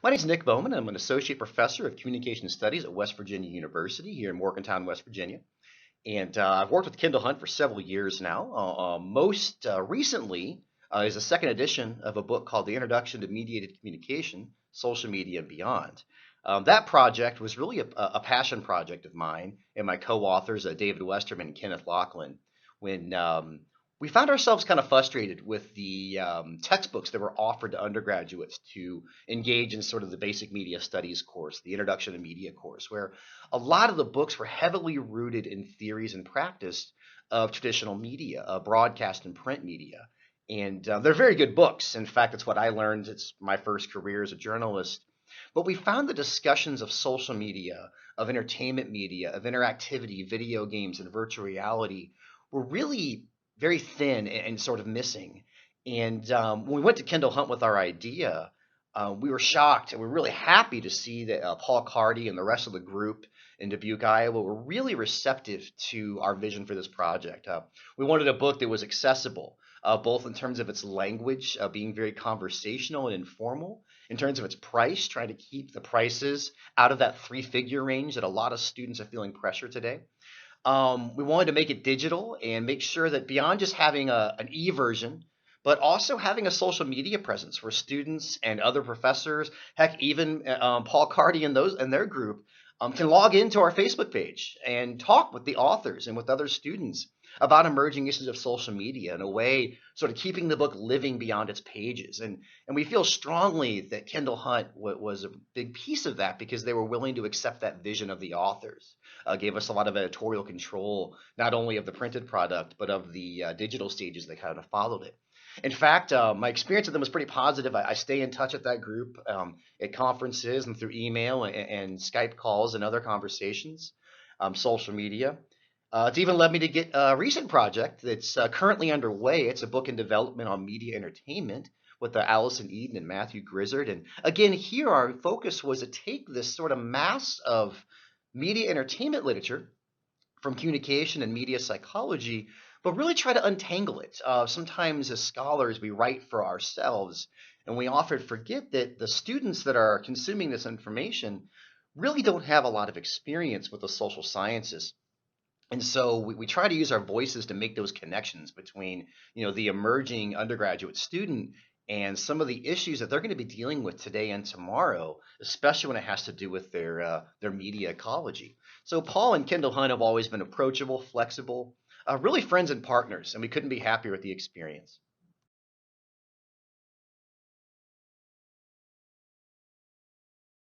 My name is Nick Bowman. I'm an associate professor of communication studies at West Virginia University here in Morgantown, West Virginia. And I've worked with Kendall Hunt for several years now. Most recently is a second edition of a book called The Introduction to Mediated Communication, Social Media and Beyond. That project was really a passion project of mine and my co-authors, David Westerman and Kenneth Lachlan, when we found ourselves kind of frustrated with the textbooks that were offered to undergraduates to engage in sort of the basic media studies course, the Introduction to Media course, where a lot of the books were heavily rooted in theories and practice of traditional media, broadcast and print media. And they're very good books. In fact, it's what I learned. It's my first career as a journalist. But we found the discussions of social media, of entertainment media, of interactivity, video games, and virtual reality were really very thin and sort of missing. And when we went to Kendall Hunt with our idea, we were shocked and we were really happy to see that Paul Cardy and the rest of the group in Dubuque, Iowa were really receptive to our vision for this project. We wanted a book that was accessible, both in terms of its language, being very conversational and informal, in terms of its price, trying to keep the prices out of that three-figure range that a lot of students are feeling pressure today. We wanted to make it digital and make sure that beyond just having an e version, but also having a social media presence where students and other professors, heck, even Paul Cardy and those and their group can log into our Facebook page and talk with the authors and with other students about emerging issues of social media in a way sort of keeping the book living beyond its pages. And we feel strongly that Kendall Hunt was a big piece of that because they were willing to accept that vision of the authors. Gave us a lot of editorial control, not only of the printed product, but of the digital stages that kind of followed it. In fact, my experience with them was pretty positive. I stay in touch with that group at conferences and through email and Skype calls and other conversations, social media. It's even led me to get a recent project that's currently underway. It's a book in development on media entertainment with Allison Eden and Matthew Grizzard. And again, here our focus was to take this sort of mass of media entertainment literature from communication and media psychology, but really try to untangle it. Sometimes, as scholars, we write for ourselves, and we often forget that the students that are consuming this information really don't have a lot of experience with the social sciences. And so we try to use our voices to make those connections between, the emerging undergraduate student and some of the issues that they're going to be dealing with today and tomorrow, especially when it has to do with their media ecology. So Paul and Kendall Hunt have always been approachable, flexible, really friends and partners, and we couldn't be happier with the experience.